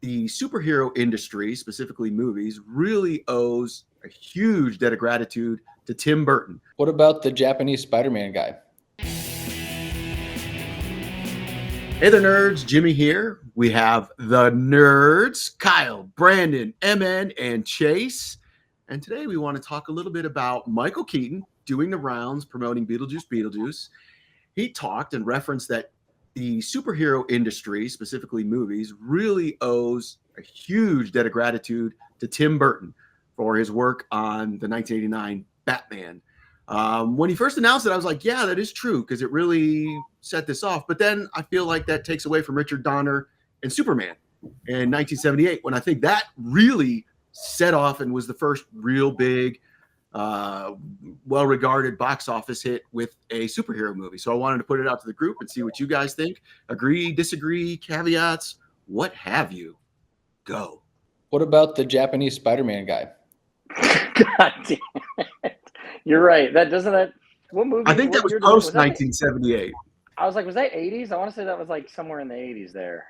the superhero industry, specifically movies, really owes a huge debt of gratitude to Tim Burton. What about the Japanese Spider-Man guy? Hey there, nerds. Jimmy here. We have the nerds, Kyle, Brandon, MN, and Chase. And today we want to talk a little bit about Michael Keaton doing the rounds promoting Beetlejuice. He talked and referenced that the superhero industry, specifically movies, really owes a huge debt of gratitude to Tim Burton for his work on the 1989 Batman. When he first announced it, I was like, yeah, that is true, because it really set this off. But then I feel like that takes away from Richard Donner and Superman in 1978, when I think that really set off and was the first real big, well-regarded box office hit with a superhero movie. So I wanted to put it out to the group and see what you guys think. Agree, disagree, caveats, what have you. Go. What about the Japanese Spider-Man guy? God damn it. You're right. What movie? I think that was post 1978. I was like, was that 80s? I want to say that was like somewhere in the 80s there.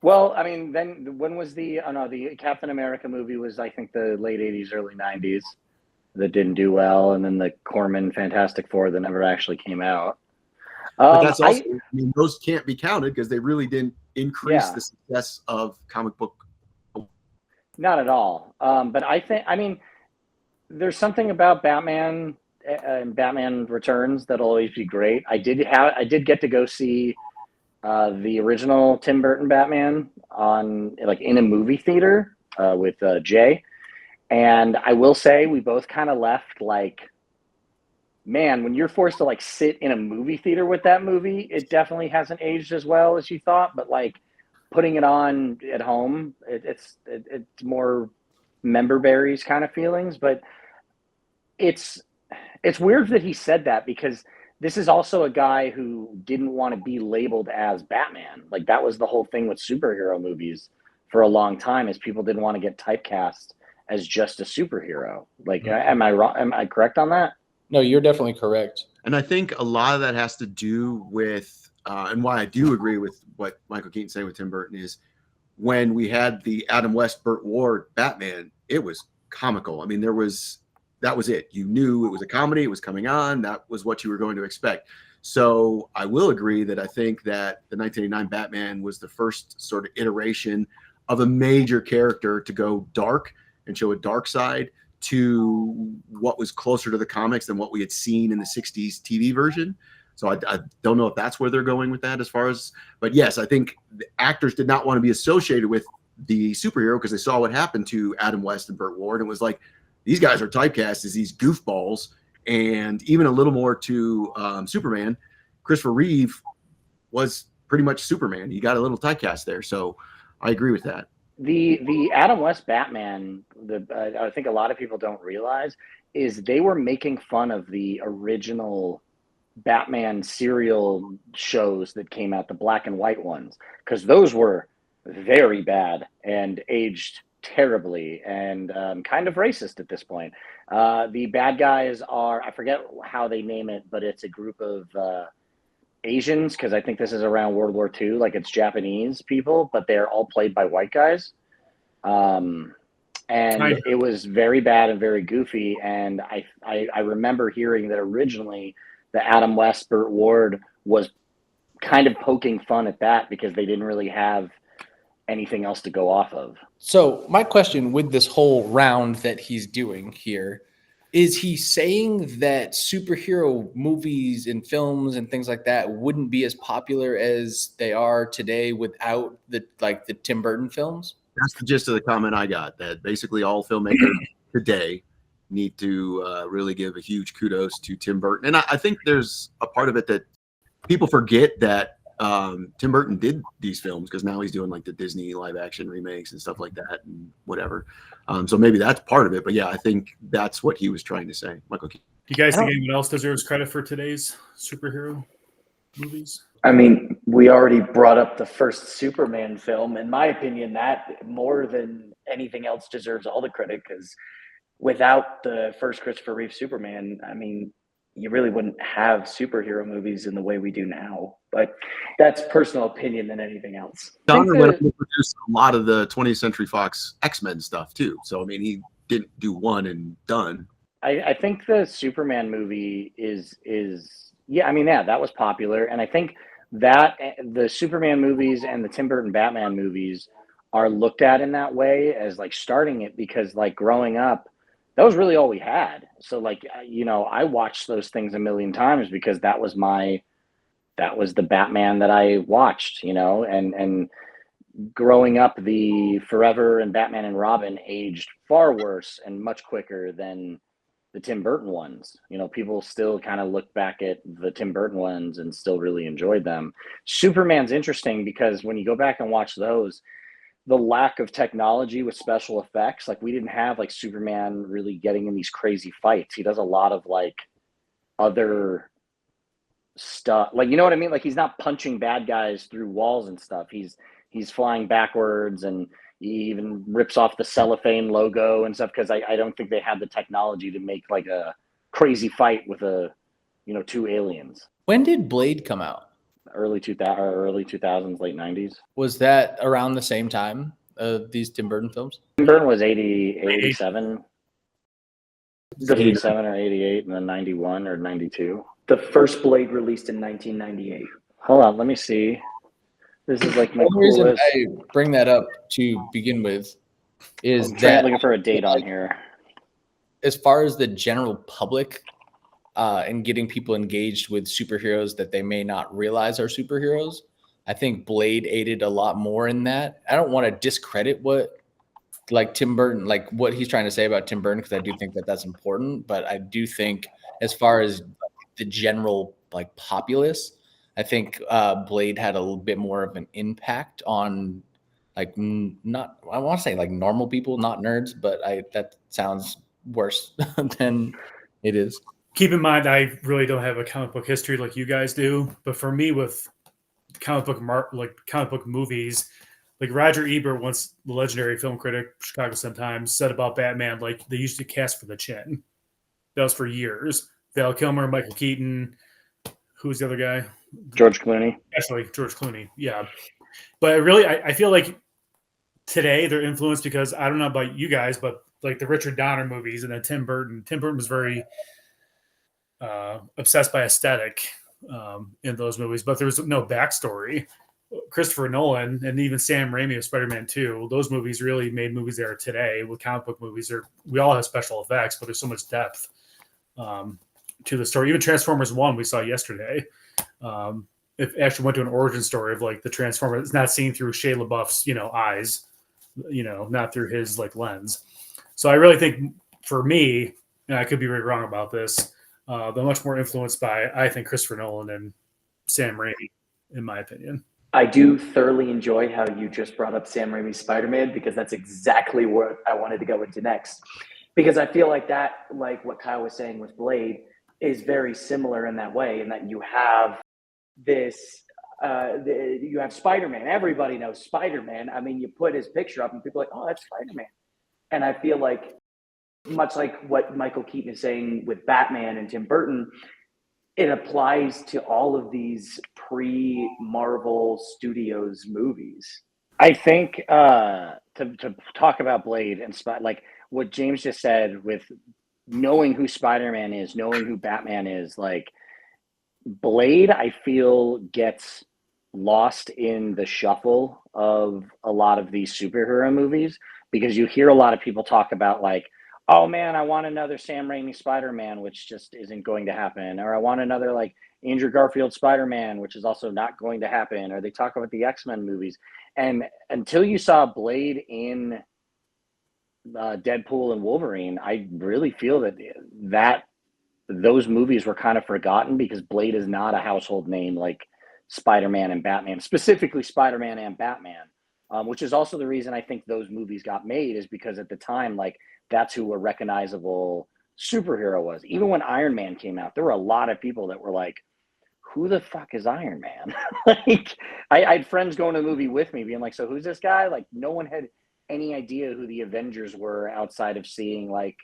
Well, I mean, then when was the Captain America movie was, I think, the late 80s, early 90s that didn't do well. And then the Corman Fantastic Four that never actually came out. But that's also, those can't be counted because they really didn't increase the success of comic book. Not at all. But there's something about Batman and Batman Returns that'll always be great. I did get to go see the original Tim Burton Batman in a movie theater with Jay, and I will say we both kind of left like, man, when you're forced to like sit in a movie theater with that movie, it definitely hasn't aged as well as you thought. But like putting it on at home, it's more member berries kind of feelings. But it's weird that he said that, because this is also a guy who didn't want to be labeled as Batman. Like, that was the whole thing with superhero movies for a long time, is people didn't want to get typecast as just a superhero. Like, am I wrong? Am I correct on that? No, you're definitely correct. And I think a lot of that has to do with, and why I do agree with what Michael Keaton saying with Tim Burton, is when we had the Adam West, Burt Ward Batman, it was comical. I mean, that was it. You knew it was a comedy. It was coming on. That was what you were going to expect. So I will agree that I think that the 1989 Batman was the first sort of iteration of a major character to go dark and show a dark side to what was closer to the comics than what we had seen in the 60s TV version. So I don't know if that's where they're going with that but yes, I think the actors did not want to be associated with the superhero because they saw what happened to Adam West and Burt Ward and was like, these guys are typecast as these goofballs. And even a little more to Superman, Christopher Reeve was pretty much Superman. He got a little typecast there. So I agree with that. The Adam West Batman, I think a lot of people don't realize, is they were making fun of the original Batman serial shows that came out, the black and white ones, because those were very bad and aged terribly and kind of racist at this point. The bad guys are, I forget how they name it, but it's a group of Asians, because I think this is around World War II, like it's Japanese people, but they're all played by white guys. And it was very bad and very goofy. And I remember hearing that originally the Adam West, Burt Ward was kind of poking fun at that because they didn't really have anything else to go off of. So my question with this whole round that he's doing here, is he saying that superhero movies and films and things like that wouldn't be as popular as they are today without the Tim Burton films? That's the gist of the comment I got, that basically all filmmakers today need to really give a huge kudos to Tim Burton. And I think there's a part of it that people forget that Tim Burton did these films, because now he's doing like the Disney live action remakes and stuff like that and whatever. So maybe that's part of it. But yeah, I think that's what he was trying to say. Michael. Do you guys think anyone else deserves credit for today's superhero movies? I mean, we already brought up the first Superman film. In my opinion, that more than anything else deserves all the credit, because without the first Christopher Reeve Superman, I mean, you really wouldn't have superhero movies in the way we do now. But that's personal opinion than anything else. Donner went on to produce a lot of the 20th Century Fox X-Men stuff too. So I mean, he didn't do one and done. I think the Superman movie is yeah, I mean, yeah, that was popular, and I think that the Superman movies and the Tim Burton Batman movies are looked at in that way as like starting it, because like growing up, that was really all we had. So like, you know, I watched those things a million times because that was the Batman that I watched, you know, and growing up, the Forever and Batman and Robin aged far worse and much quicker than the Tim Burton ones. You know, people still kind of look back at the Tim Burton ones and still really enjoyed them. Superman's interesting because when you go back and watch those, the lack of technology with special effects, like we didn't have like Superman really getting in these crazy fights. He does a lot of like other stuff, like, you know what I mean? Like he's not punching bad guys through walls and stuff. He's flying backwards, and he even rips off the cellophane logo and stuff, because I don't think they had the technology to make like a crazy fight with two aliens. When did Blade come out? Early 2000s, late 90s. Was that around the same time of these Tim Burton films? Tim Burton was 87. 87 or 88, and then 91 or 92. The first Blade released in 1998. Hold on, let me see. This is like my The reason coolest. I bring that up to begin with is I'm looking for a date on here. As far as the general public and getting people engaged with superheroes that they may not realize are superheroes, I think Blade aided a lot more in that. I don't want to discredit what Tim Burton, like what he's trying to say about Tim Burton, because I do think that that's important. But I do think as far as the general like populace, I think Blade had a little bit more of an impact on like not, I want to say like normal people, not nerds, but that sounds worse than it is. Keep in mind, I really don't have a comic book history like you guys do. But for me, with comic book movies, like Roger Ebert, once the legendary film critic, Chicago Sun-Times, said about Batman, like they used to cast for the chin. That was for years. Val Kilmer, Michael Keaton, who's the other guy? George Clooney. Actually, George Clooney, yeah. But really, I feel like today they're influenced because, I don't know about you guys, but like the Richard Donner movies and then Tim Burton. Tim Burton was very obsessed by aesthetic in those movies, but there was no backstory. Christopher Nolan and even Sam Raimi of Spider-Man 2, those movies really made movies that are today. With comic book movies, we all have special effects, but there's so much depth to the story. Even Transformers 1 we saw yesterday. It actually went to an origin story of like the Transformer. It's not seen through Shia LaBeouf's, eyes, not through his like lens. So I really think for me, and I could be very wrong about this, they're much more influenced by, I think, Christopher Nolan and Sam Raimi, in my opinion. I do thoroughly enjoy how you just brought up Sam Raimi's Spider-Man, because that's exactly what I wanted to go into next. Because I feel like that, like what Kyle was saying with Blade, is very similar in that way, in that you have this, you have Spider-Man. Everybody knows Spider-Man. I mean, you put his picture up and people are like, oh, that's Spider-Man. And I feel like, much like what Michael Keaton is saying with Batman and Tim Burton, it applies to all of these pre-Marvel Studios movies. I think to talk about Blade and like what James just said, with knowing who Spider-Man is, knowing who Batman is, like Blade, I feel gets lost in the shuffle of a lot of these superhero movies, because you hear a lot of people talk about like, oh man, I want another Sam Raimi Spider-Man, which just isn't going to happen. Or I want another like Andrew Garfield Spider-Man, which is also not going to happen. Or they talk about the X-Men movies. And until you saw Blade in Deadpool and Wolverine, I really feel that those movies were kind of forgotten, because Blade is not a household name like Spider-Man and Batman, specifically Spider-Man and Batman, which is also the reason I think those movies got made, is because at the time, like, that's who a recognizable superhero was. Even when Iron Man came out, there were a lot of people that were like, who the fuck is Iron Man? Like, I had friends going to the movie with me being like, so who's this guy? Like, no one had any idea who the Avengers were outside of seeing like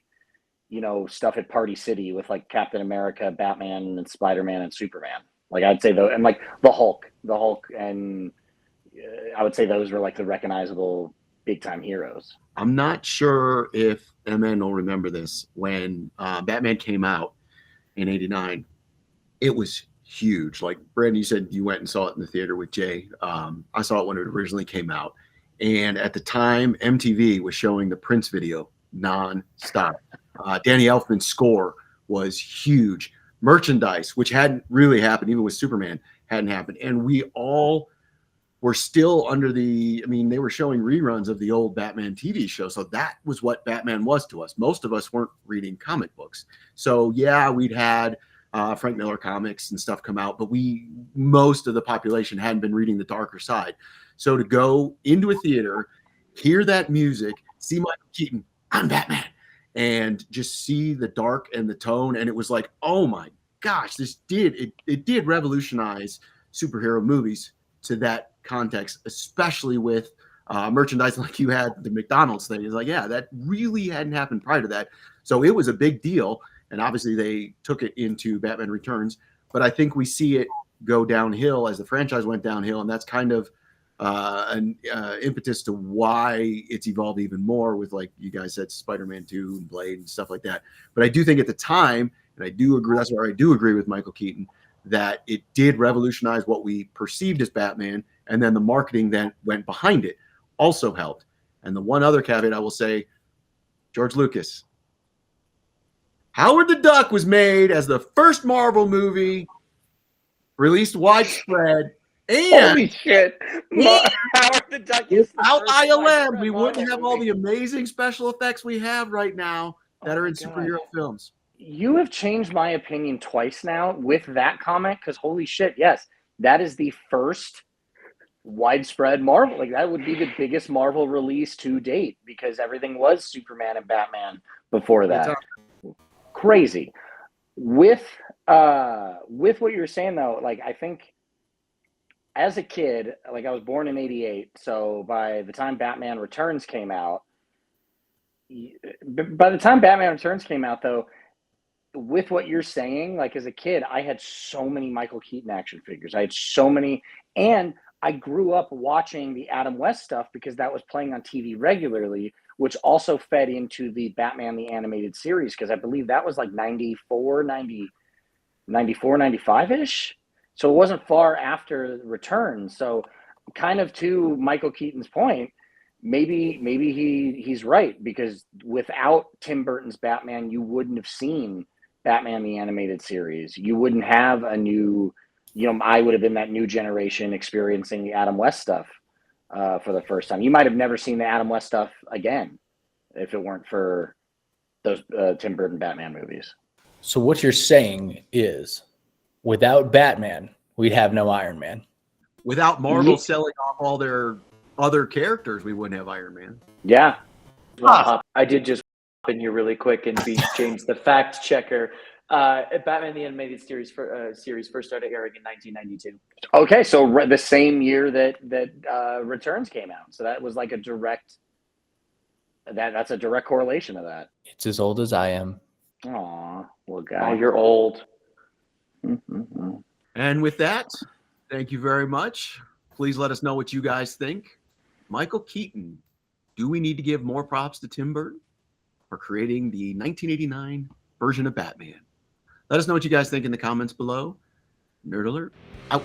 stuff at Party City with like Captain America, Batman, and Spider-Man and Superman. Like I'd say and like the Hulk, and I would say those were like the recognizable big time heroes. I'm not sure if MN will remember this. When Batman came out in '89, it was huge. Like Brandon, you said you went and saw it in the theater with Jay. I saw it when it originally came out. And at the time, MTV was showing the Prince video nonstop. Danny Elfman's score was huge. Merchandise, which hadn't really happened, even with Superman, hadn't happened. And we all were still under they were showing reruns of the old Batman TV show. So that was what Batman was to us. Most of us weren't reading comic books. So yeah, we'd had Frank Miller comics and stuff come out, but most of the population hadn't been reading the darker side. So to go into a theater, hear that music, see Michael Keaton, I'm Batman, and just see the dark and the tone. And it was like, oh my gosh, it did revolutionize superhero movies to that context, especially with merchandise like you had the McDonald's thing. It's like, yeah, that really hadn't happened prior to that. So it was a big deal. And obviously they took it into Batman Returns, but I think we see it go downhill as the franchise went downhill. And that's kind of an impetus to why it's evolved even more with, like you guys said, Spider-Man 2 and Blade and stuff like that. But I do think at the time, and I do agree, that's where I do agree with Michael Keaton, that it did revolutionize what we perceived as Batman. And then the marketing that went behind it also helped. And the one other caveat I will say, George Lucas, Howard the Duck was made as the first Marvel movie released widespread. And Holy shit! Howard the Duck is without ILM, we wouldn't have all the amazing special effects we have right now that are in superhero films. You have changed my opinion twice now with that comment, because holy shit, yes, that is the first widespread Marvel. Like that would be the biggest Marvel release to date, because everything was Superman and Batman before that. Crazy. With what you're saying though, like I think as a kid, like I was born in '88, so by the time Batman Returns came out, though, with what you're saying, like as a kid, I had so many Michael Keaton action figures. I had so many, and I grew up watching the Adam West stuff because that was playing on TV regularly, which also fed into the Batman the Animated Series, because I believe that was like 94, 95-ish. So it wasn't far after Return. So kind of to Michael Keaton's point, maybe he's right, because without Tim Burton's Batman, you wouldn't have seen Batman the Animated Series. You wouldn't have a new, I would have been that new generation experiencing the Adam West stuff for the first time. You might have never seen the Adam West stuff again if it weren't for those Tim Burton Batman movies. So what you're saying is, without Batman, we'd have no Iron Man. Without Marvel selling off all their other characters, we wouldn't have Iron Man. Yeah. I did just hop in here really quick and be James the fact checker. Batman the Animated Series first started airing in 1992. Okay, so the same year that Returns came out. So that was like a direct. That's a direct correlation of that. It's as old as I am. Aw, little guy. Oh, you're old. Mm-hmm. And with that, thank you very much. Please let us know what you guys think. Michael Keaton, do we need to give more props to Tim Burton for creating the 1989 version of Batman? Let us know what you guys think in the comments below. Nerd Alert, out.